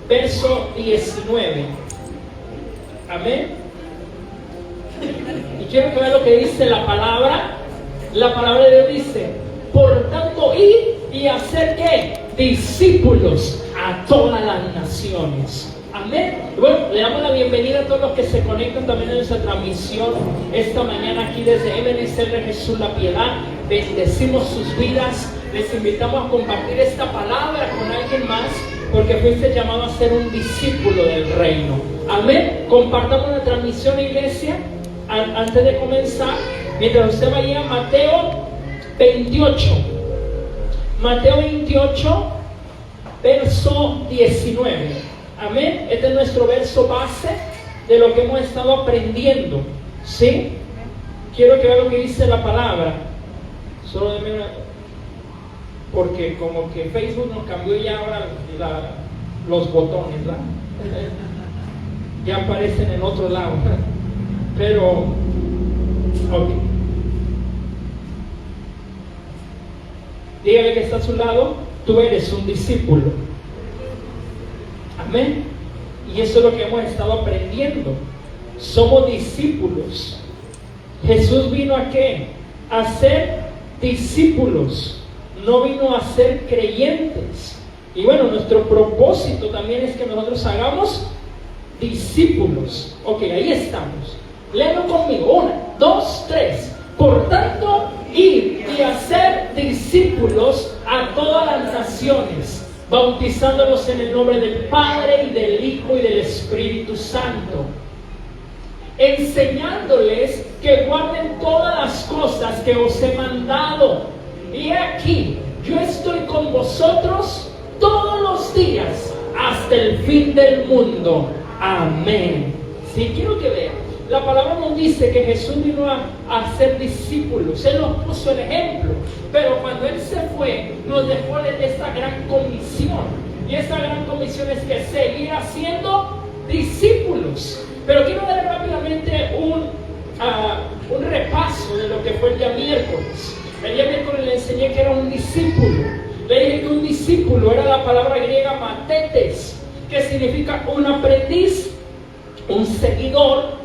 verso 19. Amén. Y quiero que vean lo que dice la palabra. La palabra de Dios dice: por tanto, id y hacer ¿qué? Discípulos a todas las naciones. Amén. Bueno, le damos la bienvenida a todos los que se conectan también en nuestra transmisión esta mañana aquí desde Ebenezer de Jesús La Piedad. Bendecimos sus vidas. Les invitamos a compartir esta palabra con alguien más, porque fuiste llamado a ser un discípulo del reino. Amén. Compartamos la transmisión, iglesia. Antes de comenzar, mientras usted vaya a Mateo 28. Mateo 28, verso 19. Amén. Este es nuestro verso base de lo que hemos estado aprendiendo. ¿Sí? Quiero que vean lo que dice la palabra. Solo denme una... porque como que Facebook nos cambió ya ahora los botones, ¿verdad? Ya aparecen en otro lado. Pero, ok. Dígale que está a su lado: tú eres un discípulo. Amén. Y eso es lo que hemos estado aprendiendo. Somos discípulos. Jesús vino ¿a qué? A ser discípulos. No vino a ser creyentes. Y bueno, nuestro propósito también es que nosotros hagamos discípulos. Ok, ahí estamos. Léelo conmigo. 1, 2, 3. Por tanto, ir y hacer discípulos a todas las naciones, bautizándolos en el nombre del Padre y del Hijo y del Espíritu Santo, enseñándoles que guarden todas las cosas que os he mandado. Y aquí, yo estoy con vosotros todos los días hasta el fin del mundo. Amén. Si quiero que vean, la palabra nos dice que Jesús vino a ser discípulos. Él nos puso el ejemplo. Pero cuando Él se fue, nos dejó esta gran comisión. Y esta gran comisión es que seguir haciendo discípulos. Pero quiero dar rápidamente un repaso de lo que fue el día miércoles. El día miércoles le enseñé que era un discípulo. Le dije que un discípulo era la palabra griega matetes, que significa un aprendiz, un seguidor,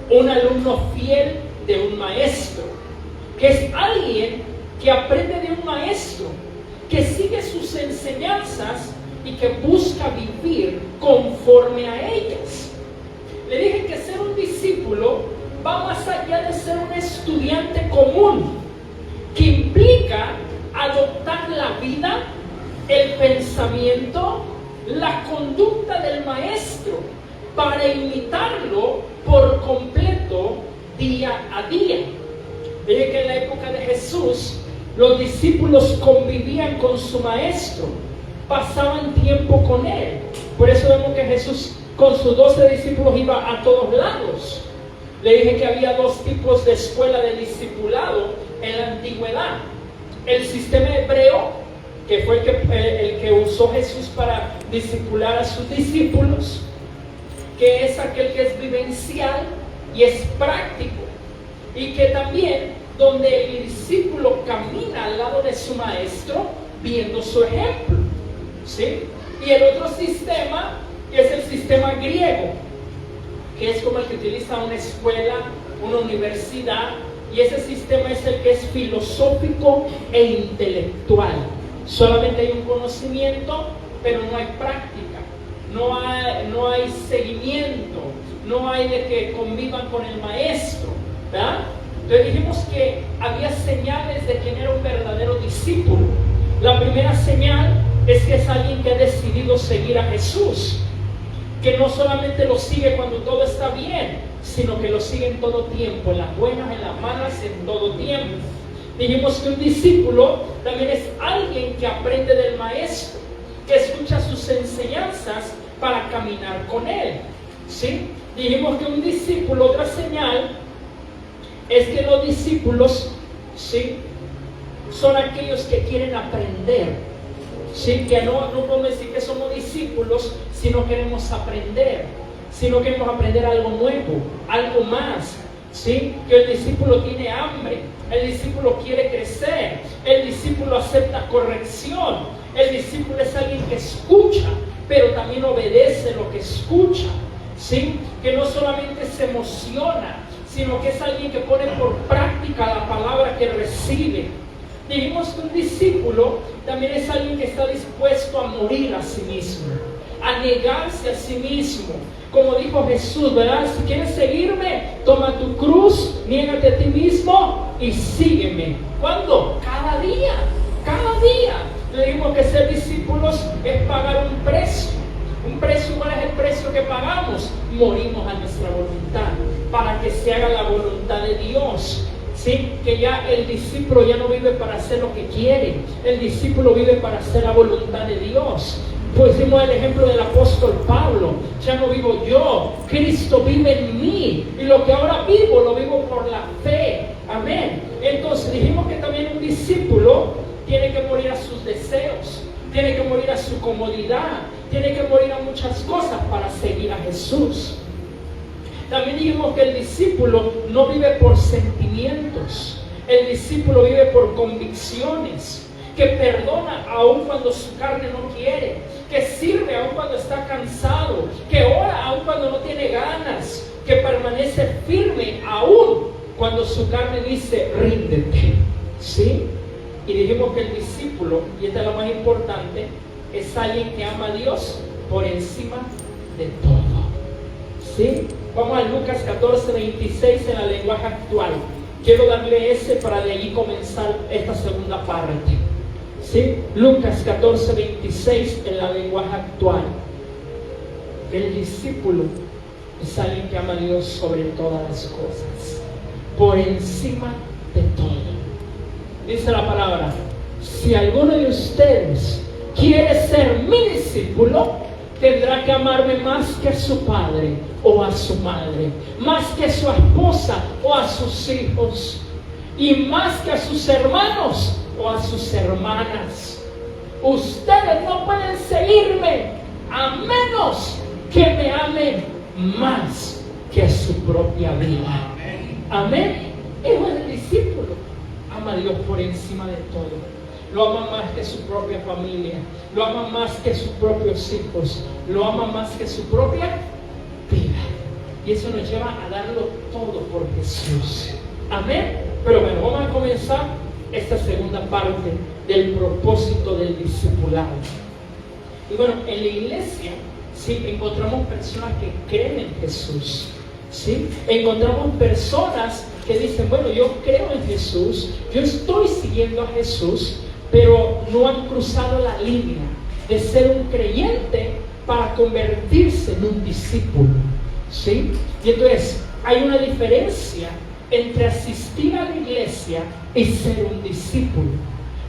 un alumno fiel de un maestro. Que es alguien que aprende de un maestro, que sigue sus enseñanzas y que busca vivir conforme a ellas. Le dije que ser un discípulo va más allá de ser un estudiante común, que implica adoptar la vida, el pensamiento, la conducta del maestro para imitarlo por completo día a día. Dije que en la época de Jesús los discípulos convivían con su maestro, pasaban tiempo con él. Por eso vemos que Jesús con sus 12 discípulos iba a todos lados. Le dije que había dos tipos de escuela de discipulado en la antigüedad: el sistema hebreo, que fue el que usó Jesús para discipular a sus discípulos, que es aquel que es vivencial y es práctico, y que también donde el discípulo camina al lado de su maestro viendo su ejemplo, ¿sí? Y el otro sistema es el sistema griego, que es como el que utiliza una escuela, una universidad, y ese sistema es el que es filosófico e intelectual. Solamente hay un conocimiento, pero no hay práctica, no hay seguimiento, no hay de que convivan con el maestro, ¿verdad? Entonces dijimos que había señales de quién era un verdadero discípulo. La primera señal es que es alguien que ha decidido seguir a Jesús, que no solamente lo sigue cuando todo está bien, sino que lo sigue en todo tiempo, en las buenas, en las malas, en todo tiempo. Dijimos que un discípulo también es alguien que aprende del maestro, que escucha sus enseñanzas para caminar con él, ¿sí? Dijimos que un discípulo, otra señal, es que los discípulos, ¿sí?, son aquellos que quieren aprender, ¿sí? Que no podemos decir que somos discípulos si no queremos aprender, si no queremos aprender algo nuevo, algo más, ¿sí? Que el discípulo tiene hambre, el discípulo quiere crecer, el discípulo acepta corrección, el discípulo es alguien que escucha, pero también también obedece lo que escucha, ¿sí? Que no solamente se emociona, sino que es alguien que pone por práctica la palabra que recibe. Dijimos que un discípulo también es alguien que está dispuesto a morir a sí mismo, a negarse a sí mismo. Como dijo Jesús, ¿verdad? Si quieres seguirme, toma tu cruz, niégate a ti mismo y sígueme. ¿Cuándo? Cada día, cada día. Le dijimos que ser discípulos es pagar un precio. Un precio, ¿cuál es el precio que pagamos? Morimos a nuestra voluntad para que se haga la voluntad de Dios. ¿Sí? Que ya el discípulo ya no vive para hacer lo que quiere, el discípulo vive para hacer la voluntad de Dios. Pues vimos el ejemplo del apóstol Pablo. Ya no vivo yo, Cristo vive en mí, y lo que ahora vivo, lo vivo por la fe. Amén. Entonces dijimos que también un discípulo tiene que morir a sus deseos, tiene que morir a su comodidad, tiene que morir a muchas cosas para seguir a Jesús. También dijimos que el discípulo no vive por sentimientos, el discípulo vive por convicciones, que perdona aun cuando su carne no quiere, que sirve aun cuando está cansado, que ora aun cuando no tiene ganas, que permanece firme aun cuando su carne dice ríndete, ¿sí? Y dijimos que el discípulo, y esta es la más importante, es alguien que ama a Dios por encima de todo, ¿sí? Vamos a Lucas 14:26 en la lenguaje actual. Quiero darle ese para de allí comenzar esta segunda parte, ¿sí? Lucas 14:26 en la lenguaje actual. El discípulo es alguien que ama a Dios sobre todas las cosas, por encima de todo. Dice la palabra: si alguno de ustedes quiere ser mi discípulo, tendrá que amarme más que a su padre o a su madre, más que a su esposa o a sus hijos, y más que a sus hermanos o a sus hermanas. Ustedes no pueden seguirme a menos que me amen más que a su propia vida. Amén. Es el discípulo. Ama a Dios por encima de todo. Lo ama más que su propia familia, lo ama más que sus propios hijos, lo ama más que su propia vida. Y eso nos lleva a darlo todo por Jesús. Amén. Pero bueno, vamos a comenzar esta segunda parte del propósito del discipulado. Y bueno, en la iglesia sí encontramos personas que creen en Jesús, ¿sí? Encontramos personas que dicen, bueno, yo creo en Jesús, yo estoy siguiendo a Jesús, pero no han cruzado la línea de ser un creyente para convertirse en un discípulo, ¿sí? Y entonces hay una diferencia entre asistir a la iglesia y ser un discípulo.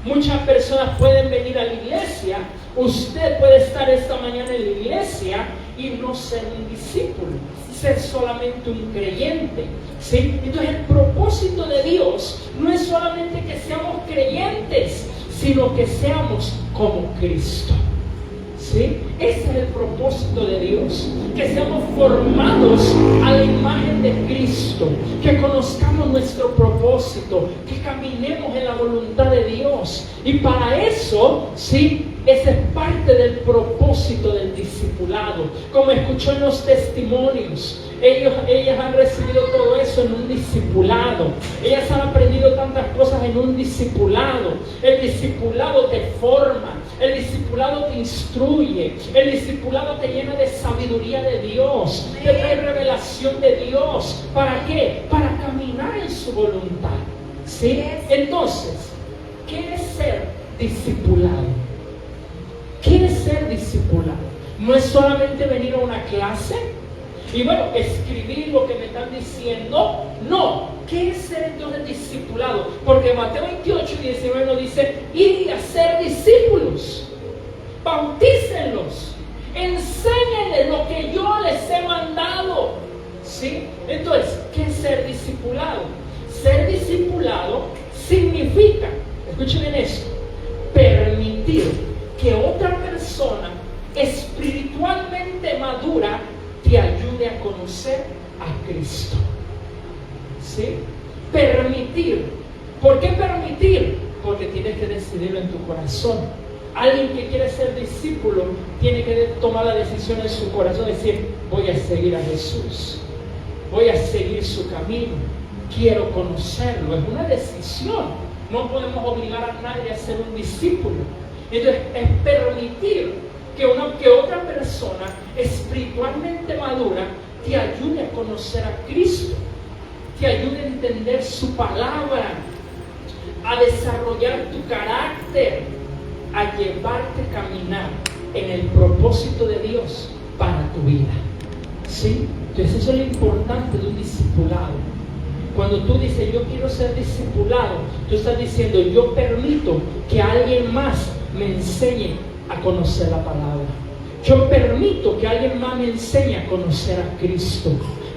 Muchas personas pueden venir a la iglesia, usted puede estar esta mañana en la iglesia y no ser un discípulo, ser solamente un creyente, ¿sí? Entonces el propósito de Dios no es solamente que seamos creyentes, sino que seamos como Cristo, ¿sí? Ese es el propósito de Dios, que seamos formados a la imagen de Cristo, que conozcamos nuestro propósito, que caminemos en la voluntad de Dios. Y para eso, ¿sí? Esa es parte del propósito del discipulado. Como escuchó en los testimonios, ellas han recibido todo eso en un discipulado. Ellas han aprendido tantas cosas en un discipulado. El discipulado te forma, el discipulado te instruye, el discipulado te llena de sabiduría de Dios, te trae revelación de Dios. ¿Para qué? Para caminar en su voluntad, ¿sí? Entonces, ¿qué es ser discipulado? ¿Qué es ser discipulado? No es solamente venir a una clase y bueno, escribir lo que me están diciendo. No. ¿Qué es ser entonces discipulado? Porque Mateo 28:19 nos dice: ir y hacer discípulos, bautícenlos, enséñenles lo que yo les he mandado, ¿sí? Entonces, ¿qué es ser discipulado? Ser discipulado significa, escuchen bien esto, permitir que otra persona espiritualmente madura te ayude a conocer a Cristo, ¿sí? Permitir. ¿Por qué permitir? Porque tienes que decidirlo en tu corazón. Alguien que quiere ser discípulo tiene que tomar la decisión en su corazón de decir, voy a seguir a Jesús, voy a seguir su camino, quiero conocerlo. Es una decisión. No podemos obligar a nadie a ser un discípulo. Entonces es permitir que otra persona espiritualmente madura te ayude a conocer a Cristo, te ayude a entender su palabra, a desarrollar tu carácter, a llevarte a caminar en el propósito de Dios para tu vida. ¿Sí? Entonces eso es lo importante de un discipulado. Cuando tú dices, yo quiero ser discipulado, tú estás diciendo, yo permito que alguien más me enseñe a conocer la palabra. Yo permito que alguien más me enseñe a conocer a Cristo,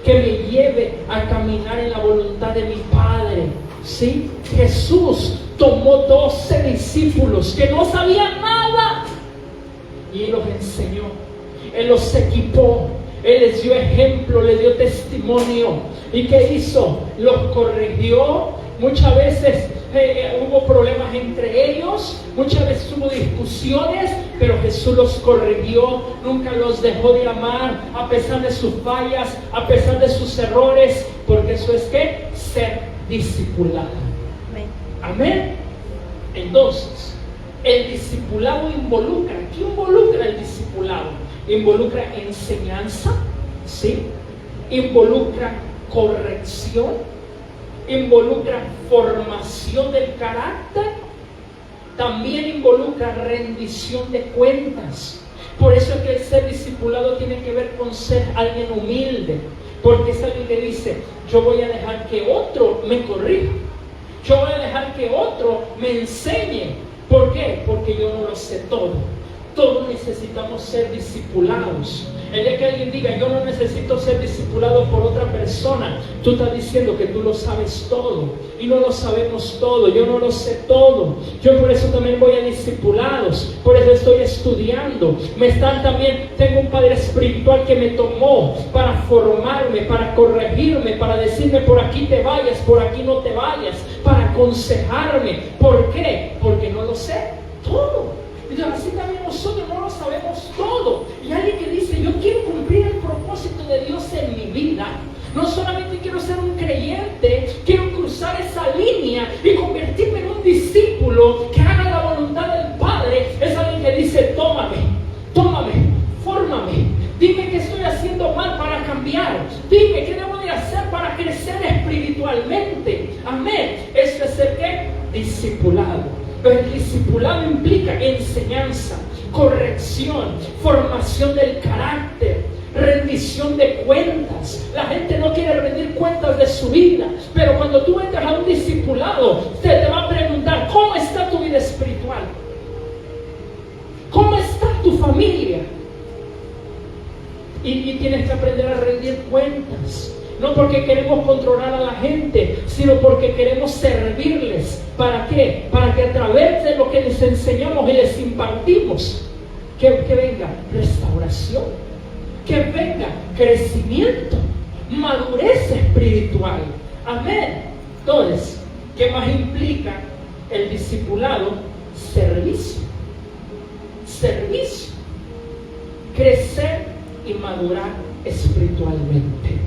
que me lleve a caminar en la voluntad de mi Padre. ¿Sí? Jesús tomó 12 discípulos que no sabían nada y Él los enseñó, Él los equipó, Él les dio ejemplo, les dio testimonio. ¿Y qué hizo? Los corrigió. Muchas veces hubo problemas entre ellos, muchas veces hubo discusiones, pero Jesús los corrigió, nunca los dejó de amar a pesar de sus fallas, a pesar de sus errores, porque eso es que ser discipulado. Amén. Entonces, el discipulado involucra, ¿qué involucra el discipulado? Involucra enseñanza, ¿sí? Involucra corrección, involucra formación del carácter, también involucra rendición de cuentas. Por eso es que el ser discipulado tiene que ver con ser alguien humilde, porque es alguien que dice, yo voy a dejar que otro me corrija, yo voy a dejar que otro me enseñe. ¿Por qué? Porque yo no lo sé todo. Todos necesitamos ser discipulados. El día que alguien diga, yo no necesito ser discipulado por otra persona, tú estás diciendo que tú lo sabes todo. Y no lo sabemos todo, yo no lo sé todo. Yo por eso también voy a discipulados, por eso estoy estudiando. Tengo un padre espiritual que me tomó para formarme, para corregirme, para decirme por aquí te vayas, por aquí no te vayas, para aconsejarme. ¿Por qué? Porque no lo sé todo. Entonces, así también nosotros no lo sabemos todo. Y alguien que dice, yo quiero cumplir el propósito de Dios en mi vida. No solamente quiero ser un creyente, quiero cruzar esa línea y convertirme en un discípulo que haga la voluntad del Padre. Es alguien que dice, tómame, fórmame. Dime qué estoy haciendo mal para cambiar. Dime qué debo de hacer para crecer espiritualmente. Amén. Eso es el que discipulado. Pero el discipulado implica enseñanza, corrección, formación del carácter, rendición de cuentas. La gente no quiere rendir cuentas de su vida, pero cuando tú entras a un discipulado, usted te va a preguntar, ¿cómo está tu vida espiritual? ¿Cómo está tu familia? Y tienes que aprender a rendir cuentas. No porque queremos controlar a la gente, sino porque queremos servirles. ¿Para qué? Para que a través de lo que les enseñamos y les impartimos, que venga restauración, que venga crecimiento, madurez espiritual. Amén. Entonces, ¿qué más implica el discipulado? Servicio. Servicio. Crecer y madurar espiritualmente.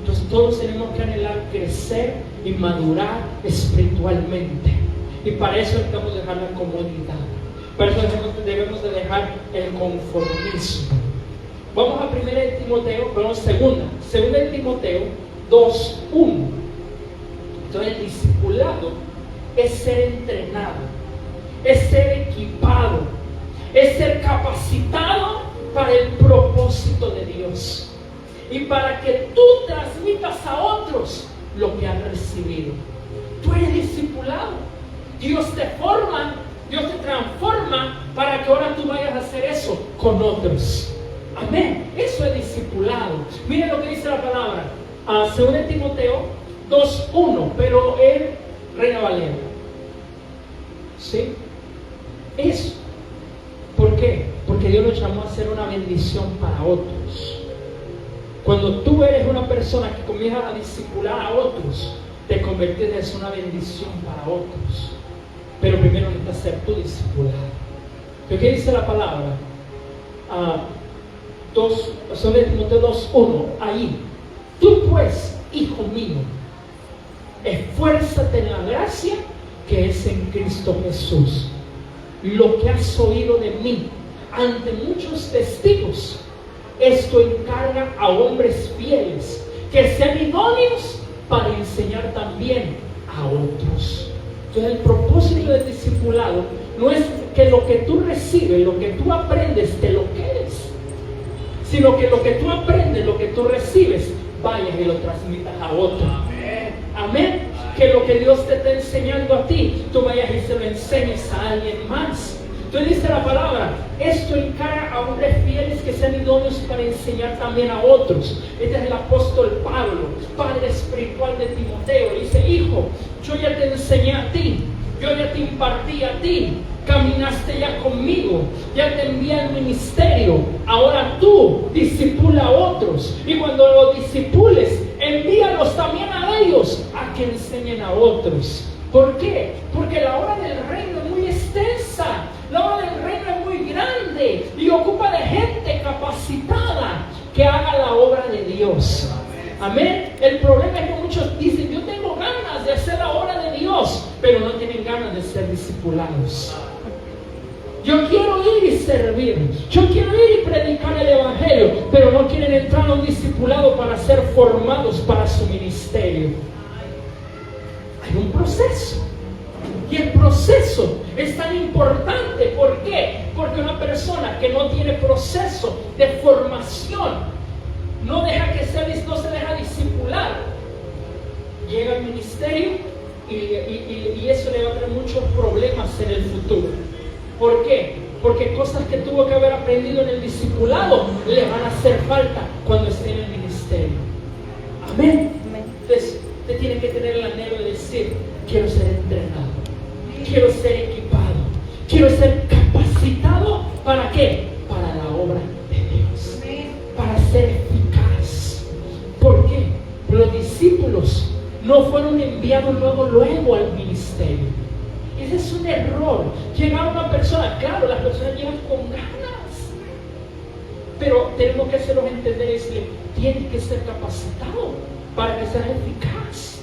Entonces todos tenemos que anhelar crecer y madurar espiritualmente. Y para eso debemos dejar la comodidad. Para eso debemos de dejar el conformismo. Vamos a 2 Timoteo 2:1. Entonces el discipulado es ser entrenado, es ser equipado, es ser capacitado para el propósito de Dios. Y para que tú transmitas a otros lo que has recibido. Tú eres discipulado. Dios te forma, Dios te transforma para que ahora tú vayas a hacer eso con otros. Amén. Eso es discipulado. Miren lo que dice la palabra. 2 Timoteo 2:1, pero en Reina Valera. ¿Sí? Eso. ¿Por qué? Porque Dios nos llamó a ser una bendición para otros. Cuando tú eres una persona que comienza a discipular a otros, te conviertes en una bendición para otros. Pero primero necesitas ser tú discipulado. ¿Pero qué dice la palabra? 2 Timoteo 2:1, ahí. Tú pues, hijo mío, esfuérzate en la gracia que es en Cristo Jesús. Lo que has oído de mí ante muchos testigos, esto encarga a hombres fieles que sean idóneos para enseñar también a otros. Entonces el propósito del discipulado no es que lo que tú recibes, lo que tú aprendes, te lo quedes, sino que lo que tú aprendes, lo que tú recibes, vayas y lo transmitas a otro. Amén. Que lo que Dios te está enseñando a ti, tú vayas y se lo enseñes a alguien más. Entonces dice la palabra, esto encarga a hombres fieles que sean idóneos para enseñar también a otros. Este es el apóstol Pablo, padre espiritual de Timoteo. Dice, hijo, yo ya te enseñé a ti, yo ya te impartí a ti, caminaste ya conmigo, ya te envié al ministerio. Ahora tú discipula a otros, y cuando los discipules, envíalos también a ellos a que enseñen a otros. ¿Por qué? Porque la obra del reino es muy extensa, la obra del reino es muy grande y ocupa de gente capacitada que haga la obra de Dios. Amén. El problema es que muchos dicen, yo tengo ganas de hacer la obra de Dios, pero no tienen ganas de ser discipulados. Yo quiero ir y servir, yo quiero ir y predicar el evangelio, pero no quieren entrar a un discipulado para ser formados para su ministerio. Hay un proceso, y el proceso es tan importante. ¿Por qué? Porque una persona que no tiene proceso de formación, no se deja discipular, llega al ministerio y eso le va a traer muchos problemas en el futuro. ¿Por qué? Porque cosas que tuvo que haber aprendido en el discipulado le van a hacer falta cuando esté en el ministerio. Amén. Entonces, usted tiene que tener el anhelo de decir, quiero ser entrenado, quiero ser equipado, quiero ser capacitado. ¿Para qué? Para la obra de Dios, para ser eficaz. ¿Por qué? Los discípulos no fueron enviados luego al ministerio. Ese es un error. Llega una persona, claro, las personas llegan con ganas, pero tenemos que hacerlos entender y decirle, tienes que ser capacitado para que seas eficaz.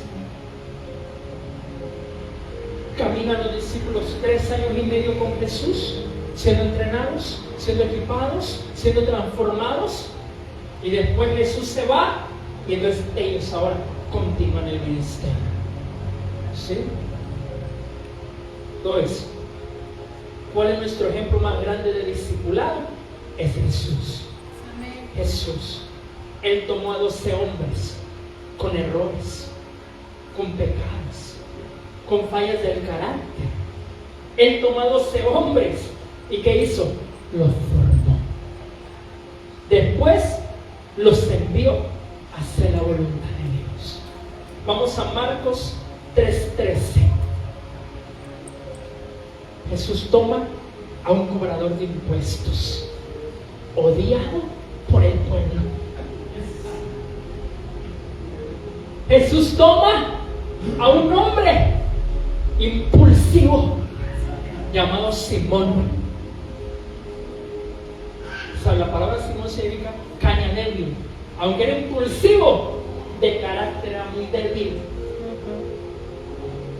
Caminan los discípulos 3 años y medio con Jesús, siendo entrenados, siendo equipados, siendo transformados, y después Jesús se va y entonces ellos ahora continúan el ministerio. ¿Sí? Entonces, ¿cuál es nuestro ejemplo más grande de discipulado? Es Jesús. Amén. Jesús. Él tomó a 12 hombres con errores, con pecados, con fallas del carácter. Él tomó a 12 hombres y ¿qué hizo? Los formó. Después los envió a hacer la voluntad de Dios. Vamos a Marcos 3:13. Jesús toma a un cobrador de impuestos, odiado por el pueblo. Jesús toma a un hombre impulsivo llamado Simón. O sea, la palabra Simón significa cañanelio. Aunque era impulsivo, de carácter era muy débil.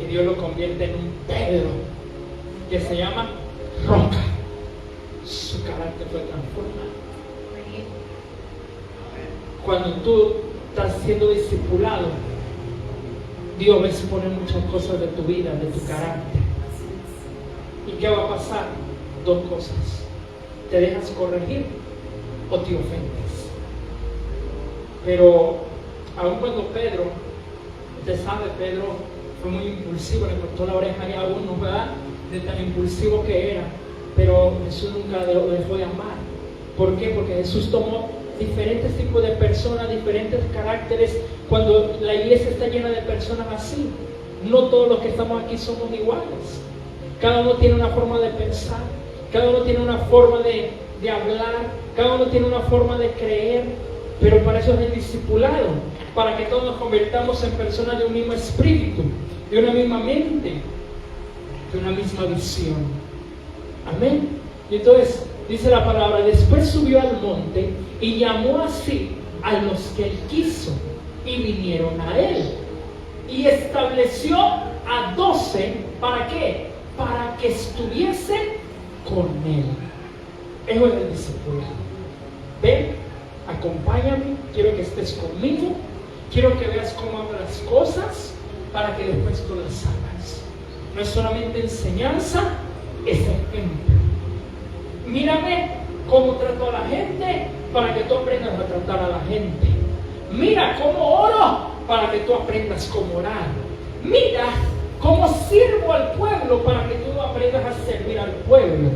Y Dios lo convierte en un Pedro, que se llama roca. Su carácter fue transformado. Cuando tú estás siendo discipulado, Dios va a exponer muchas cosas de tu vida, de tu carácter. ¿Y qué va a pasar? 2 cosas. Te dejas corregir o te ofendes. Pero aun cuando Pedro, usted sabe, Pedro fue muy impulsivo, le cortó la oreja a uno, ¿verdad? De tan impulsivo que era, pero Jesús nunca lo dejó de amar. ¿Por qué? Porque Jesús tomó diferentes tipos de personas, diferentes caracteres. Cuando la iglesia está llena de personas así, no todos los que estamos aquí somos iguales. Cada uno tiene una forma de pensar, cada uno tiene una forma de hablar, cada uno tiene una forma de creer, pero para eso es el discipulado, para que todos nos convertamos en personas de un mismo espíritu, de una misma mente, de una misma visión. Amén. Y entonces dice la palabra, después subió al monte y llamó así a los que él quiso y vinieron a él. Y estableció a 12, ¿para qué? Para que estuviesen con él. Eso es el discipulado. Ven, acompáñame, quiero que estés conmigo, quiero que veas cómo hago las cosas para que después tú las hagas. No es solamente enseñanza, es ejemplo. Mírame cómo trato a la gente para que tú aprendas a tratar a la gente. Mira cómo oro para que tú aprendas cómo orar. Mira cómo sirvo al pueblo para que tú aprendas a servir al pueblo.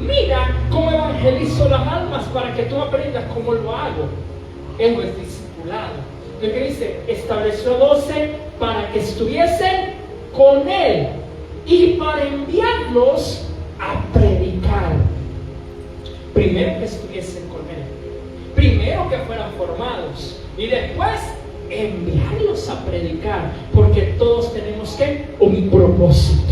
Mira cómo evangelizo las almas para que tú aprendas cómo lo hago. Eso es discipulado. Lo que dice, estableció 12 para que estuviesen con él y para enviarlos a predicar. Primero que estuviesen con él, primero que fueran formados y después enviarlos a predicar, porque todos tenemos un propósito.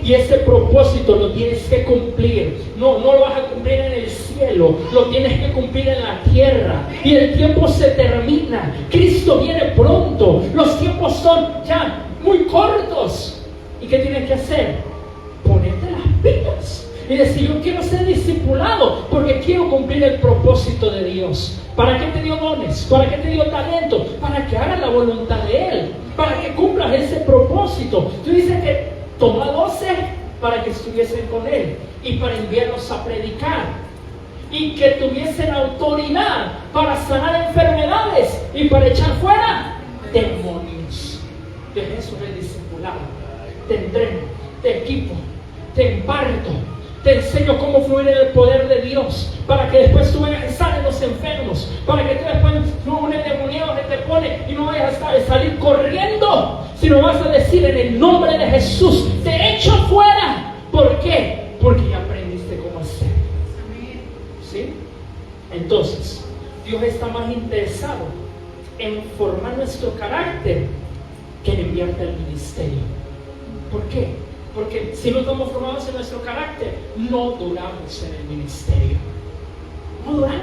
Y ese propósito lo tienes que cumplir. No lo vas a cumplir en el cielo, lo tienes que cumplir en la tierra. Y el tiempo se termina. Cristo viene pronto. Los tiempos son ya muy cortos. ¿Y qué tienes que hacer? Ponerte las pilas y decir, yo quiero ser discipulado porque quiero cumplir el propósito de Dios. ¿Para qué te dio dones? ¿Para qué te dio talento? Para que hagas la voluntad de Él, para que cumplas ese propósito. Tú dices que tomó a 12 para que estuviesen con Él y para enviarlos a predicar y que tuviesen autoridad para sanar enfermedades y para echar fuera demonios. De Jesús el discipulado. Te entreno, te equipo, te imparto, te enseño cómo fluir en el poder de Dios, para que después tú vengas y salen los enfermos, para que tú después un endemoniado que te pone y no vayas a salir corriendo, sino vas a decir en el nombre de Jesús, te echo fuera. ¿Por qué? Porque ya aprendiste cómo hacer. ¿Sí? Entonces, Dios está más interesado en formar nuestro carácter que en enviarte al ministerio. ¿Por qué? Porque si no estamos formados en nuestro carácter, no duramos en el ministerio. No duramos.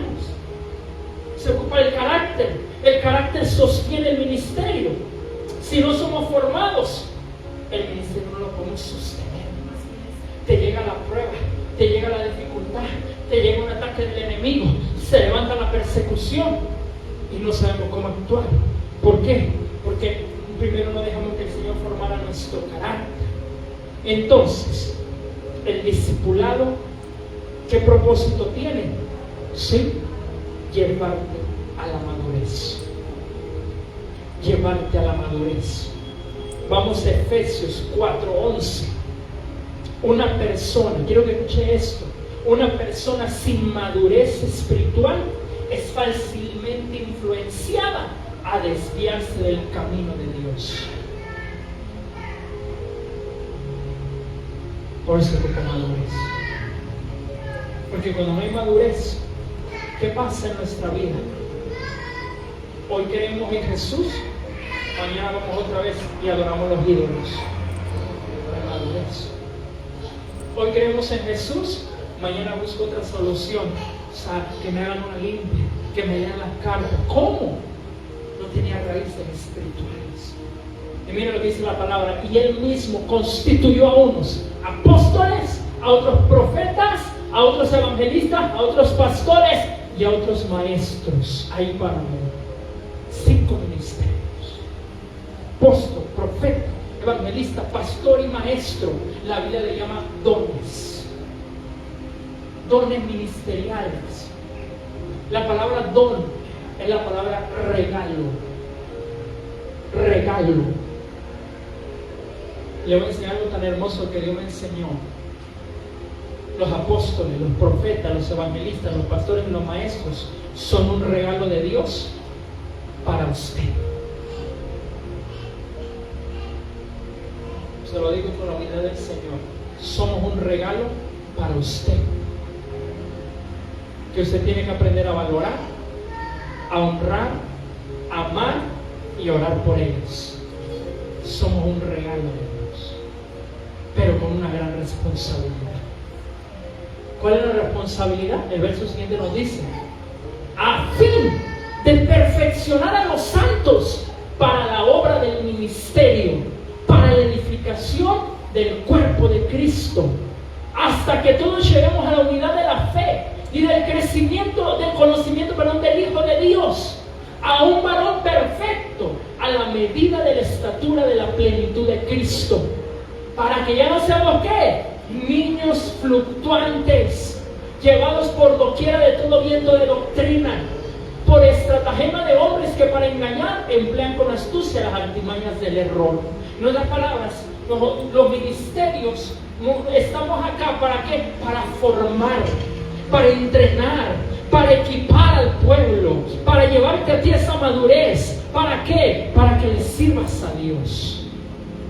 Se ocupa el carácter sostiene el ministerio. Si no somos formados, el ministerio no lo podemos sostener. Te llega la prueba, te llega la dificultad, te llega un ataque del enemigo, se levanta la persecución y no sabemos cómo actuar. ¿Por qué? Porque primero no dejamos que el Señor formara nuestro carácter. Entonces, el discipulado, ¿qué propósito tiene? Sí, llevarte a la madurez. Llevarte a la madurez. Vamos a Efesios 4:11. Una persona, quiero que escuche esto, una persona sin madurez espiritual es fácilmente influenciada a desviarse del camino de Dios. Por eso ocupa madurez. Porque cuando no hay madurez, ¿qué pasa en nuestra vida? Hoy creemos en Jesús, mañana vamos otra vez y adoramos los ídolos. No hay madurez. Hoy creemos en Jesús, mañana busco otra solución. O sea, que me hagan una limpia, que me lean las cartas. ¿Cómo? No tenía raíces espirituales. Y mira lo que dice la palabra. Y Él mismo constituyó a unos apóstoles, a otros profetas, a otros evangelistas, a otros pastores y a otros maestros. Ahí para mí. 5 ministerios: apóstol, profeta, evangelista, pastor y maestro. La Biblia le llama dones. Dones ministeriales. La palabra don es la palabra regalo. Regalo. Le voy a enseñar algo tan hermoso que Dios me enseñó. Los apóstoles, los profetas, los evangelistas, los pastores y los maestros son un regalo de Dios para usted. Se lo digo con la unidad del Señor. Somos un regalo para usted, que usted tiene que aprender a valorar, a honrar, a amar y orar por ellos. Somos un regalo de Dios, pero con una gran responsabilidad. ¿Cuál es la responsabilidad? El verso siguiente nos dice: a fin de perfeccionar a los santos para la obra del ministerio, para la edificación del cuerpo de Cristo, hasta que todos lleguemos a la unidad de la fe y del crecimiento, del conocimiento, del Hijo de Dios, a un varón perfecto, a la medida de la estatura de la plenitud de Cristo, para que ya no seamos ¿qué? Niños fluctuantes, llevados por doquiera de todo viento de doctrina, por estratagema de hombres que para engañar emplean con astucia las artimañas del error. En otras palabras, los ministerios estamos acá ¿para qué? Para formar, para entrenar, para equipar al pueblo, para llevarte a ti esa madurez. ¿Para qué? Para que le sirvas a Dios,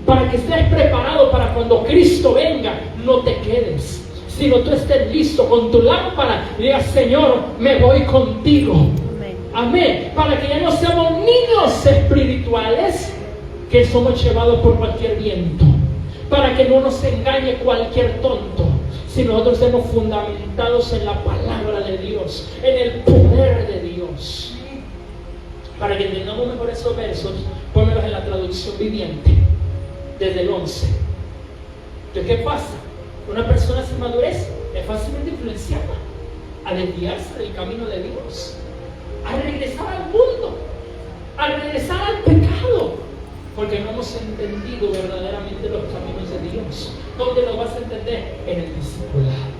para que estés preparado para cuando Cristo venga no te quedes, sino tú estés listo con tu lámpara y digas: Señor, me voy contigo. Amén. Para que ya no seamos niños espirituales que somos llevados por cualquier viento, para que no nos engañe cualquier tonto, sino nosotros estemos fundamentados en la palabra de Dios, en el poder de Dios. Para que entendamos mejor esos versos, pónmelos en la traducción viviente, desde el 11. Entonces, ¿qué pasa? Una persona sin madurez es fácilmente influenciada a desviarse del camino de Dios, a regresar al mundo, a regresar al pecado, porque no hemos entendido verdaderamente los caminos de Dios. ¿Dónde lo vas a entender? En el discipulado.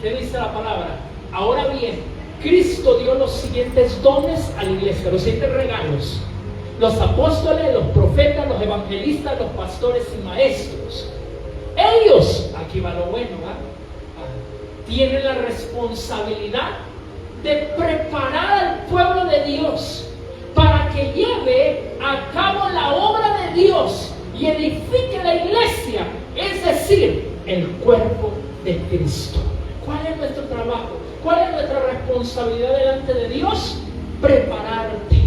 ¿Qué dice la palabra? Ahora bien, Cristo dio los siguientes dones a la iglesia, los siguientes regalos: los apóstoles, los profetas, los evangelistas, los pastores y maestros. Ellos, aquí va lo bueno, tienen la responsabilidad de preparar al pueblo de Dios para que lleve a cabo la obra de Dios y edifique la iglesia, es decir, el cuerpo de Cristo. ¿Cuál es nuestro trabajo? ¿Cuál es nuestra responsabilidad delante de Dios? Prepararte.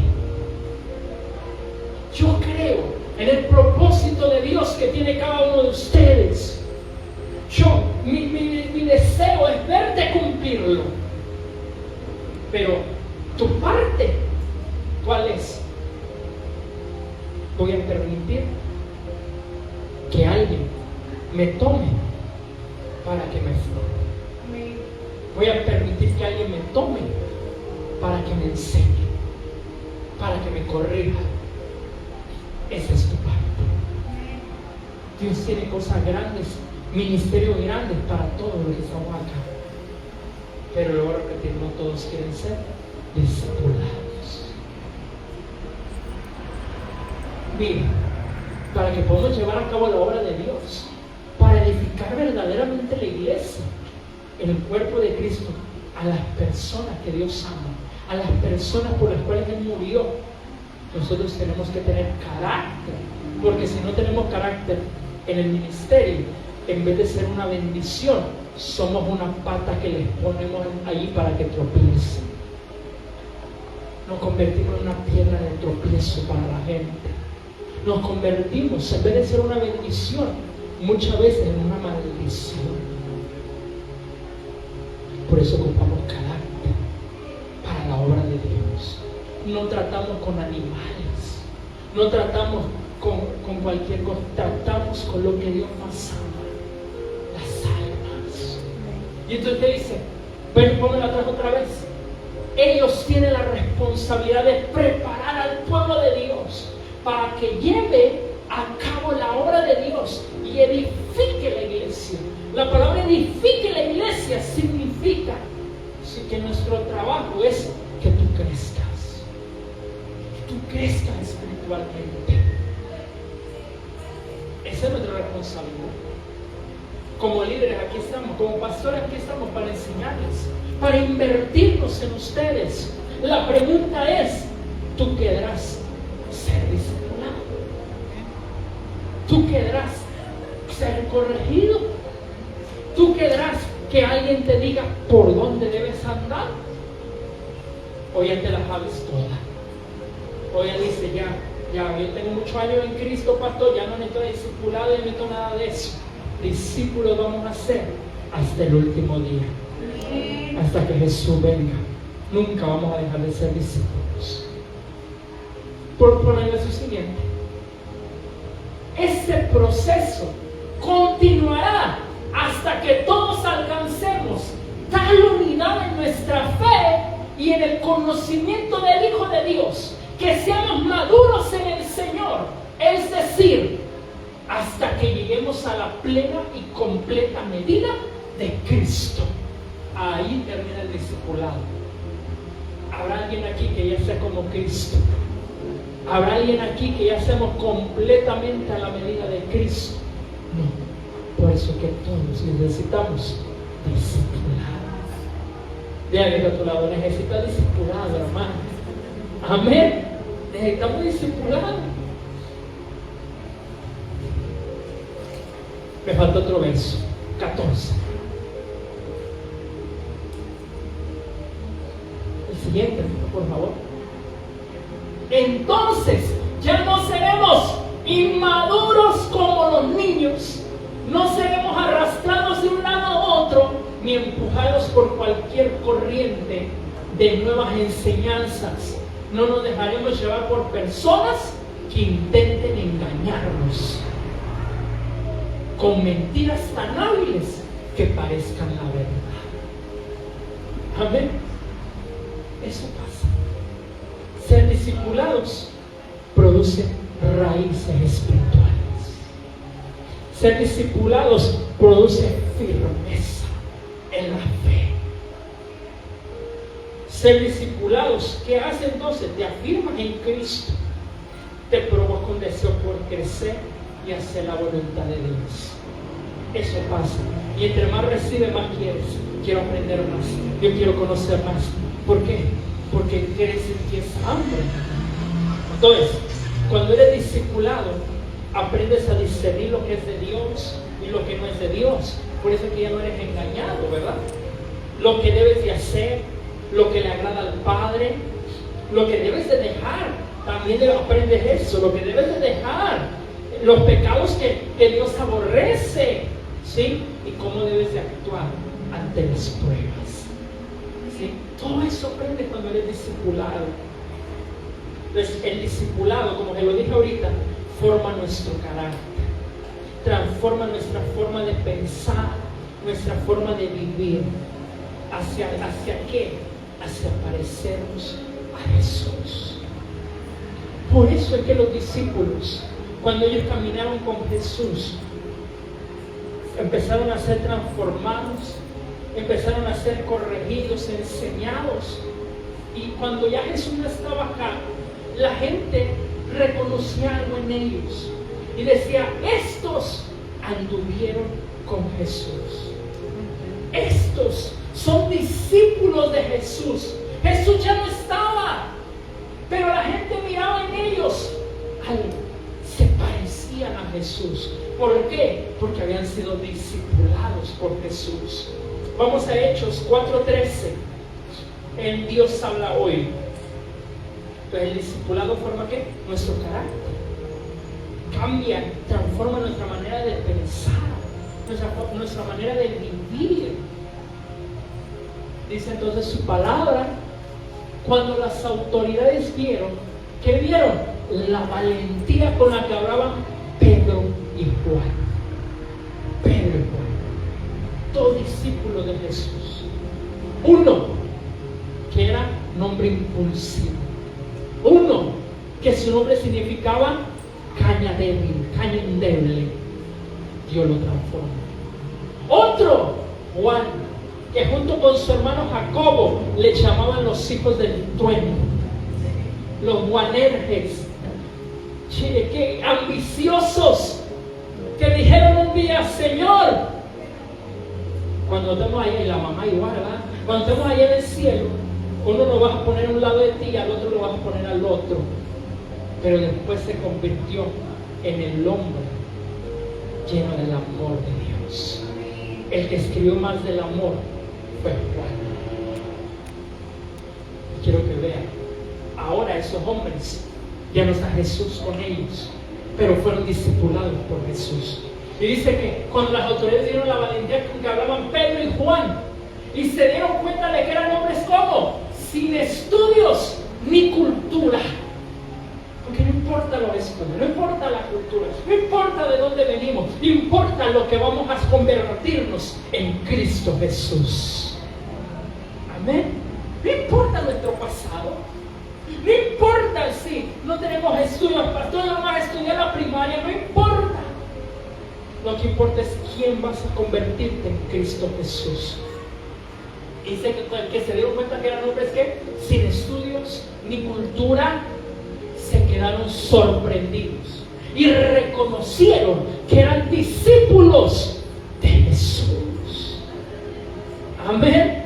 Yo creo en el propósito de Dios que tiene cada uno de ustedes. Mi deseo es verte cumplirlo. Pero tu parte, ¿cuál es? Voy a permitir que alguien me tome para que me forme. Voy a permitir que alguien me tome para que me enseñe, para que me corrija. Esa es tu parte. Dios tiene cosas grandes, ministerios grandes para todos los que estamos acá. Pero luego repetir, no todos quieren ser discipulados. Mira, para que podamos llevar a cabo la obra de Dios, para edificar verdaderamente la iglesia, el cuerpo de Cristo, a las personas que Dios ama, a las personas por las cuales Él murió, nosotros tenemos que tener carácter, porque si no tenemos carácter en el ministerio, en vez de ser una bendición, somos una pata que les ponemos ahí para que tropiece. Nos convertimos en una piedra de tropiezo para la gente. Nos convertimos, en vez de ser una bendición, muchas veces en una maldición. Por eso ocupamos carácter para la obra de Dios. No tratamos con animales, no tratamos con cualquier cosa, tratamos con lo que Dios más ama, las almas. Y entonces te dice, bueno, póngalo atrás otra vez. Ellos tienen la responsabilidad de preparar al pueblo de Dios para que lleve a cabo la obra de Dios y edifique la iglesia. La palabra edifique la iglesia significa que nuestro trabajo es que tú crezcas, espiritualmente. Esa es nuestra responsabilidad. Como líderes aquí estamos, como pastores aquí estamos para enseñarles, para invertirnos en ustedes. La pregunta es, ¿tú querrás ser discipulado? ¿Tú querrás ser corregido? ¿Tú querrás que alguien te diga por dónde debes andar? O ya te la sabes toda. O ya dice, ya, yo tengo muchos años en Cristo, pastor, ya no necesito discipulado, ya no necesito nada de eso. Discípulos vamos a ser hasta el último día, hasta que Jesús venga. Nunca vamos a dejar de ser discípulos. Por ponerle su siguiente, este proceso continuará hasta que todos alcancemos tal unidad en nuestra fe y en el conocimiento del Hijo de Dios, que seamos maduros en el Señor, es decir, hasta que lleguemos a la plena y completa medida de Cristo. Ahí termina el discipulado. ¿Habrá alguien aquí que ya sea como Cristo? ¿Habrá alguien aquí que ya seamos completamente a la medida de Cristo? No. Por eso que todos necesitamos discipulados. Dígale a tu lado, necesita discipulado, hermano. Amén. Necesitamos discipulado. Me falta otro verso, 14. El siguiente, por favor. Entonces ya no seremos inmaduros como los niños, no seremos arrastrados de un lado a otro, ni empujados por cualquier corriente de nuevas enseñanzas. No nos dejaremos llevar por personas que intenten engañarnos con mentiras tan hábiles que parezcan la verdad. Amén. Eso pasa. Ser discipulados produce raíces espirituales. Ser discipulados produce firmeza en la fe. Ser discipulados, ¿qué hace entonces? Te afirmas en Cristo, te provoca un deseo por crecer y hacer la voluntad de Dios. Eso pasa. Y entre más recibe, más quieres. Quiero aprender más. Yo quiero conocer más. ¿Por qué? Porque quieres sentir esa hambre. Entonces, cuando eres discipulado, aprendes a discernir lo que es de Dios y lo que no es de Dios. Por eso que ya no eres engañado, ¿verdad? Lo que debes de hacer, lo que le agrada al Padre, lo que debes de dejar. También aprendes eso, lo que debes de dejar, los pecados que Dios aborrece, ¿sí? Y cómo debes de actuar ante las pruebas, ¿sí? Todo eso aprendes cuando eres discipulado. Entonces, el discipulado, como te lo dije ahorita, forma nuestro carácter, transforma nuestra forma de pensar, nuestra forma de vivir. ¿Hacia qué? Hacia parecernos a Jesús. Por eso es que los discípulos, cuando ellos caminaron con Jesús, empezaron a ser transformados, empezaron a ser corregidos, enseñados. Y cuando ya Jesús no estaba acá, la gente reconocía algo en ellos y decía: estos anduvieron con Jesús, estos son discípulos de Jesús. Jesús ya no estaba, pero la gente miraba en ellos algo, se parecían a Jesús. ¿Por qué? Porque habían sido discipulados por Jesús. Vamos a Hechos 4:13. En Dios habla hoy. Entonces, el discipulado forma ¿qué? Nuestro carácter. Cambia, transforma nuestra manera de pensar, nuestra manera de vivir. Dice entonces su palabra: cuando las autoridades vieron, ¿qué vieron? La valentía con la que hablaban Pedro y Juan. Pedro y Juan, todos discípulos de Jesús. Uno que era nombre impulsivo, uno que su nombre significaba caña débil, caña endeble. Dios lo transforma. Otro, Juan, que junto con su hermano Jacobo le llamaban los hijos del trueno, los Boanerges, que ambiciosos, que dijeron un día: Señor, cuando estemos allá, y la mamá igual, ¿verdad? Cuando estemos allá en el cielo, uno lo vas a poner a un lado de ti y al otro lo vas a poner al otro. Pero después se convirtió en el hombre lleno del amor de Dios. El que escribió más del amor fue Juan. Quiero que vean, ahora esos hombres ya no está Jesús con ellos, pero fueron discipulados por Jesús. Y dice que cuando las autoridades dieron la valentía con que hablaban Pedro y Juan, y se dieron cuenta de que eran hombres como sin estudios ni cultura. Porque no importa los estudios, no importa la cultura, no importa de dónde venimos, importa lo que vamos a convertirnos en Cristo Jesús. Amén. No importa nuestro pasado, no importa si no tenemos estudios, pastor, no vas a estudiar la primaria, no importa. Lo que importa es quién vas a convertirte en Cristo Jesús. Y dice que se dieron cuenta que eran hombres que sin estudios ni cultura, se quedaron sorprendidos y reconocieron que eran discípulos de Jesús. Amén.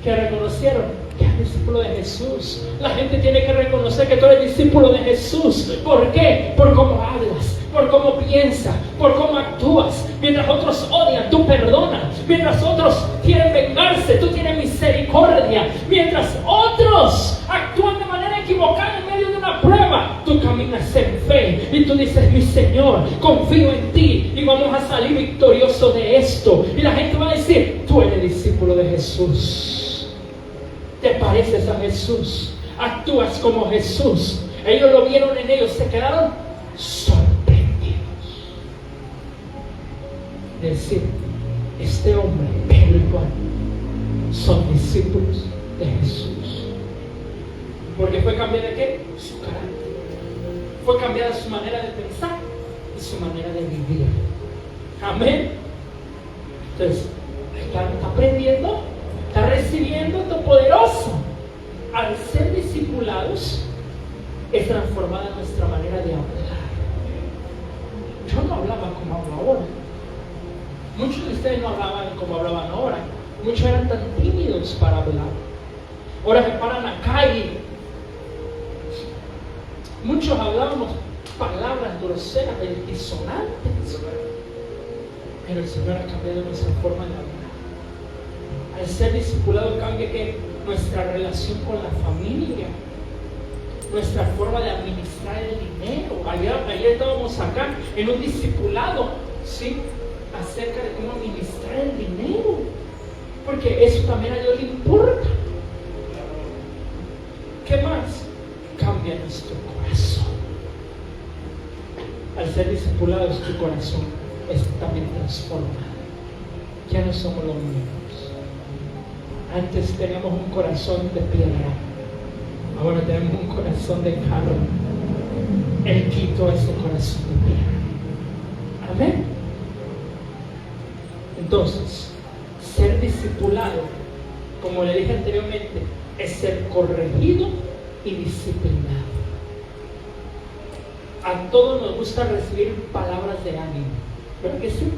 Que reconocieron que eres discípulo de Jesús. La gente tiene que reconocer que tú eres discípulo de Jesús. ¿Por qué? Por cómo hablas, por cómo piensas, por cómo actúas. Mientras otros odian, tú perdonas. Mientras otros quieren vengarse, tú tienes misericordia. Mientras otros actúan de manera equivocada en medio de una prueba, tú caminas en fe y tú dices: mi Señor, confío en ti y vamos a salir victoriosos de esto. Y la gente va a decir: tú eres discípulo de Jesús. Te pareces a Jesús, actúas como Jesús. Ellos lo vieron en ellos, se quedaron sorprendidos. Es decir, este hombre, Pedro y Juan, son discípulos de Jesús. Porque fue cambiada ¿de qué? Su carácter. Fue cambiada su manera de pensar y su manera de vivir. Amén. Entonces, está aprendiendo, está recibiendo esto poderoso. Al ser discipulados, es transformada nuestra manera de hablar. Yo no hablaba como hablo ahora. Muchos de ustedes no hablaban como hablaban ahora. Muchos eran tan tímidos para hablar. Ahora me paran acá y muchos hablábamos palabras groseras, disonantes. Pero el Señor ha cambiado nuestra forma de hablar. Al ser discipulado cambia que nuestra relación con la familia, nuestra forma de administrar el dinero. Ayer estábamos acá en un discipulado, ¿sí?, acerca de cómo administrar el dinero, porque eso también a Dios le importa. ¿Qué más? Cambia nuestro corazón. Al ser discipulados, tu corazón es también transformado. Ya no somos los mismos. Antes teníamos un corazón de piedra, ahora tenemos un corazón de carne. Él quitó ese corazón de piedra. Amén. Entonces, ser discipulado, como le dije anteriormente, es ser corregido y disciplinado. A todos nos gusta recibir palabras de ánimo, ¿verdad que sí?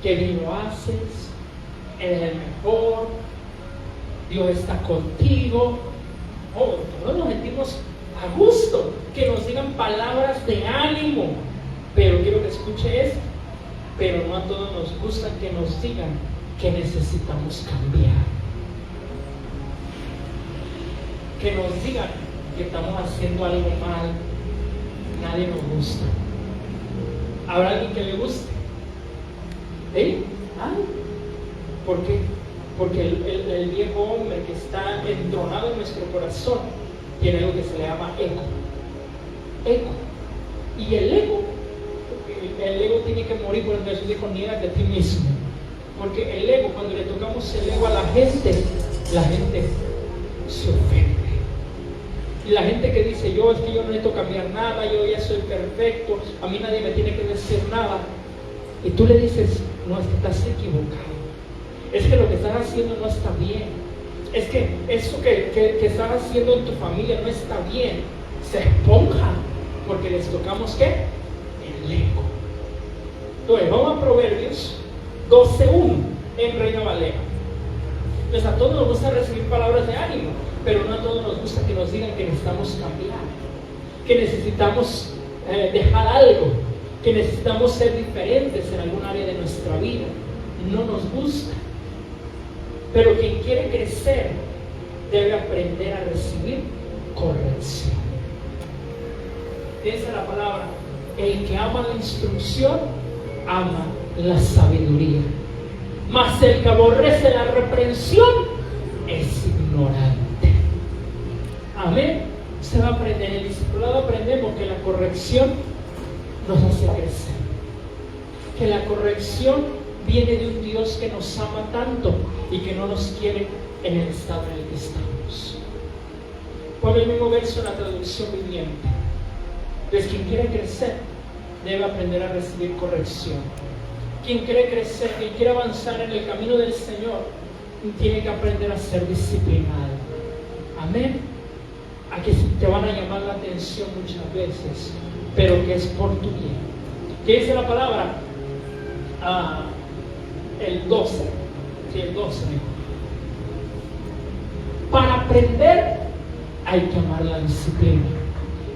Que bien lo haces, eres el mejor, Dios está contigo. Todos nos sentimos a gusto que nos digan palabras de ánimo, pero quiero que escuche esto. Pero no a todos nos gusta que nos digan que necesitamos cambiar, que nos digan que estamos haciendo algo mal. Nadie nos gusta. ¿Habrá alguien que le guste? ¿Eh? ¿Por qué? Porque el viejo hombre que está entronado en nuestro corazón tiene algo que se le llama ego. Y el ego tiene que morir. Por eso Jesús dijo: niégate a ti mismo. Porque el ego, cuando le tocamos el ego a la gente se ofende. Y la gente que dice: yo es que yo no necesito cambiar nada, yo ya soy perfecto, a mí nadie me tiene que decir nada. Y tú le dices: no, es que estás equivocado. Es que lo que estás haciendo no está bien. Es que eso que estás haciendo en tu familia no está bien. Se esponja porque les tocamos ¿qué? El ego. Entonces vamos a Proverbios 12:1 en Reina Valera. Entonces a todos nos gusta recibir palabras de ánimo, pero no a todos nos gusta que nos digan que necesitamos cambiar, que necesitamos dejar algo, que necesitamos ser diferentes en algún área de nuestra vida. No nos gusta. Pero quien quiere crecer debe aprender a recibir corrección. Dice la palabra: el que ama la instrucción ama la sabiduría, mas el que aborrece la reprensión es ignorante. Amén. Se va a aprender. En el discipulado aprendemos que la corrección nos hace crecer, que la corrección viene de un Dios que nos ama tanto y que no nos quiere en el estado en el que estamos. Pon el mismo verso en la traducción viviente. Entonces, quien quiere crecer debe aprender a recibir corrección. Quien quiere crecer, quien quiere avanzar en el camino del Señor, tiene que aprender a ser disciplinado. Amén. A que te van a llamar la atención muchas veces, pero que es por tu bien. ¿Qué dice la palabra? El 12. Sí, el 12. Para aprender hay que amar la disciplina.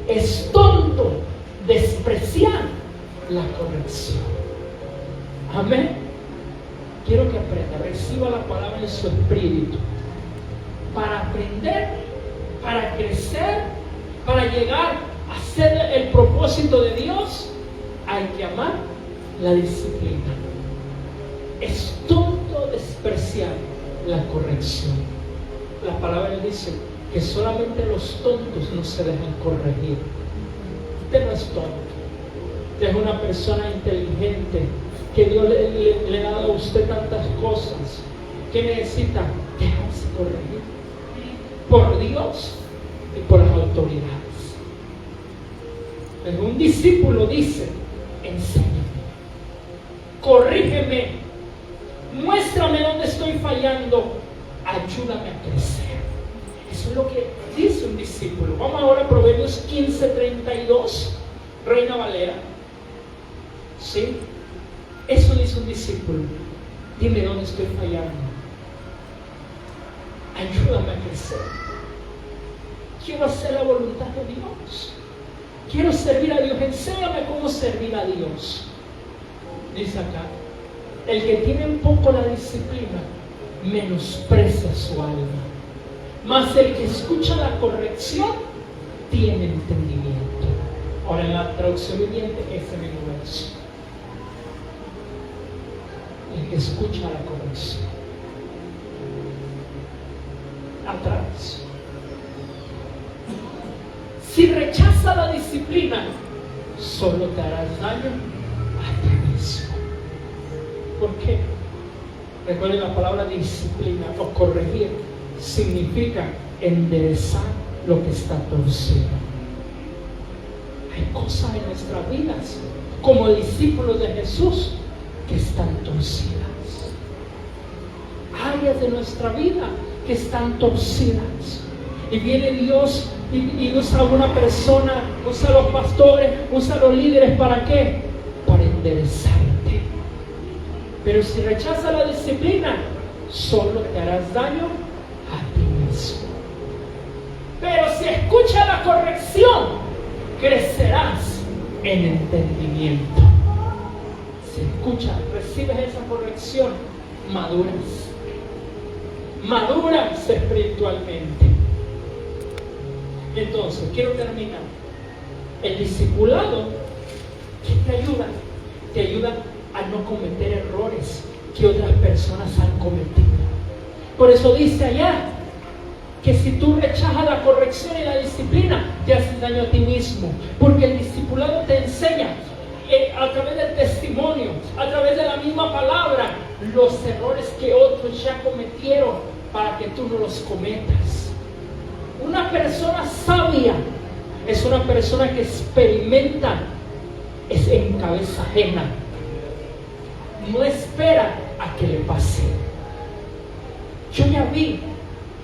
Es tonto despreciar la corrección. Amén. Quiero que aprenda, reciba la palabra en su espíritu. Para aprender, para crecer, para llegar a ser el propósito de Dios, hay que amar la disciplina. Es tonto despreciar la corrección. La palabra dice que solamente los tontos no se dejan corregir. Usted no es tonto. Usted es una persona inteligente, que Dios le ha dado a usted tantas cosas que necesita dejarse corregir por Dios y por las autoridades. Pero un discípulo dice: enséñame, corrígeme, muéstrame dónde estoy fallando, ayúdame a crecer. Eso es lo que dice un discípulo. Vamos ahora a Proverbios 15:32, Reina Valera. ¿Sí? Eso dice un discípulo. Dime dónde estoy fallando, ayúdame a crecer. Quiero hacer la voluntad de Dios, quiero servir a Dios, enséñame cómo servir a Dios. Dice acá: el que tiene un poco la disciplina menosprecia su alma, mas el que escucha la corrección tiene entendimiento. Ahora, en la traducción viviente, ese mismo verso. El que escucha la corrección. Atrás. Si rechaza la disciplina, solo te harás daño a ti mismo. ¿Por qué? Recuerden, la palabra disciplina o corregir significa enderezar lo que está torcido. Hay cosas en nuestras vidas, como discípulos de Jesús, que están torcidas. Áreas de nuestra vida que están torcidas. Y viene Dios y usa a una persona, usa a los pastores, usa a los líderes. ¿Para qué? Para enderezarte. Pero si rechazas la disciplina, solo te harás daño a ti mismo. Pero si escuchas la corrección, crecerás en entendimiento. Si escuchas, recibes esa corrección, maduras espiritualmente. Entonces, quiero terminar. El discipulado, ¿qué te ayuda? Te ayuda a no cometer errores que otras personas han cometido. Por eso dice allá que si tú rechazas la corrección y la disciplina, te haces daño a ti mismo, porque el discipulado te enseña a través del testimonio, a través de la misma palabra, los errores que otros ya cometieron para que tú no los cometas. Una persona sabia es una persona que experimenta es en cabeza ajena, no espera a que le pase. Yo ya vi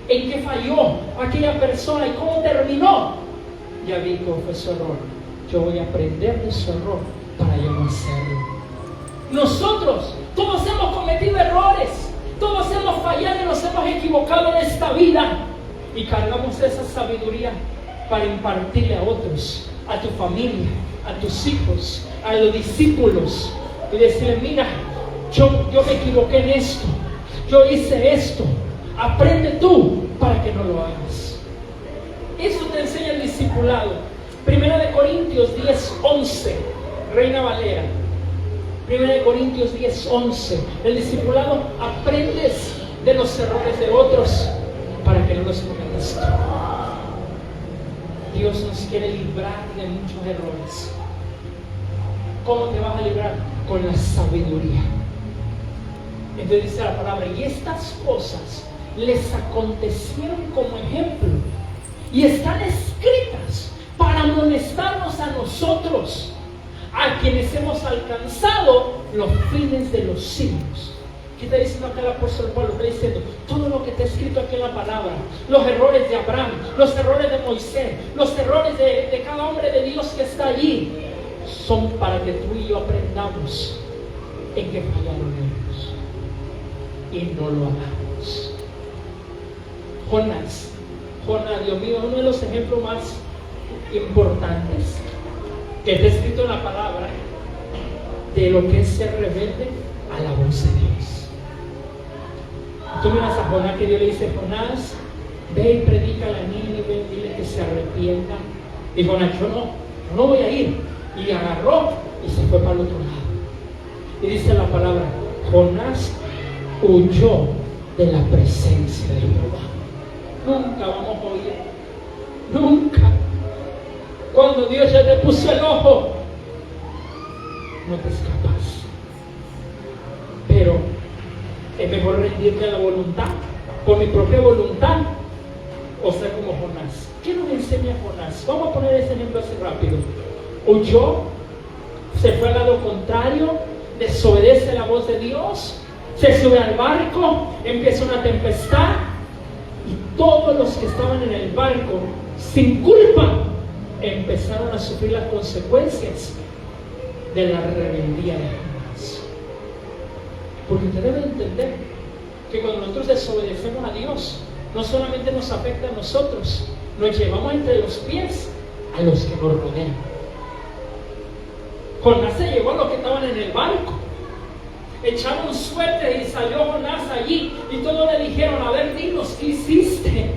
en qué falló aquella persona y cómo terminó. Ya vi que fue su error. Yo voy a aprender de su error para yo no hacerlo. Nosotros todos hemos cometido errores, todos hemos fallado y nos hemos equivocado en esta vida, y cargamos esa sabiduría para impartirle a otros, a tu familia, a tus hijos, a los discípulos, y decirle: mira, yo me equivoqué en esto, yo hice esto, aprende tú para que no lo hagas. Eso te enseña el discipulado. 1 Corintios 10:11, Reina Valera. 1 Corintios 10:11. El discipulado aprendes de los errores de otros para que no los cometas tú. Dios nos quiere librar de muchos errores. ¿Cómo te vas a librar? Con la sabiduría. Entonces dice la palabra, y estas cosas les acontecieron como ejemplo y están escritas para amonestarnos a nosotros, a quienes hemos alcanzado los fines de los siglos. ¿Qué está diciendo acá el apóstol Pablo? Está diciendo todo lo que está escrito aquí en la palabra, los errores de Abraham, los errores de Moisés, los errores de cada hombre de Dios que está allí, son para que tú y yo aprendamos en que fallaron ellos y no lo hagamos. Jonás, Dios mío, uno de los ejemplos más importantes que está escrito en la palabra de lo que es ser rebelde a la voz de Dios. Tú miras a Jonás, que Dios le dice, Jonás, ve y predica a la Nínive, dile que se arrepienta. Y Jonás, yo no voy a ir. Y agarró y se fue para el otro lado. Y dice la palabra, Jonás huyó de la presencia de Jehová. Nunca vamos a oír, nunca. Cuando Dios ya te puso el ojo, no te escapas. Pero es mejor rendirme a la voluntad, por mi propia voluntad, o ser como Jonás. ¿Qué nos enseña Jonás? Vamos a poner ese ejemplo así rápido. Huyó, se fue al lado contrario, desobedece la voz de Dios, se sube al barco, empieza una tempestad y todos los que estaban en el barco, sin culpa, empezaron a sufrir las consecuencias de la rebeldía de Jonás. Porque usted debe entender que cuando nosotros desobedecemos a Dios, no solamente nos afecta a nosotros, nos llevamos entre los pies a los que nos rodean. Jonás se llevó a los que estaban en el barco. Echaron suerte y salió Jonás allí y todos le dijeron, a ver, dinos, ¿qué hiciste?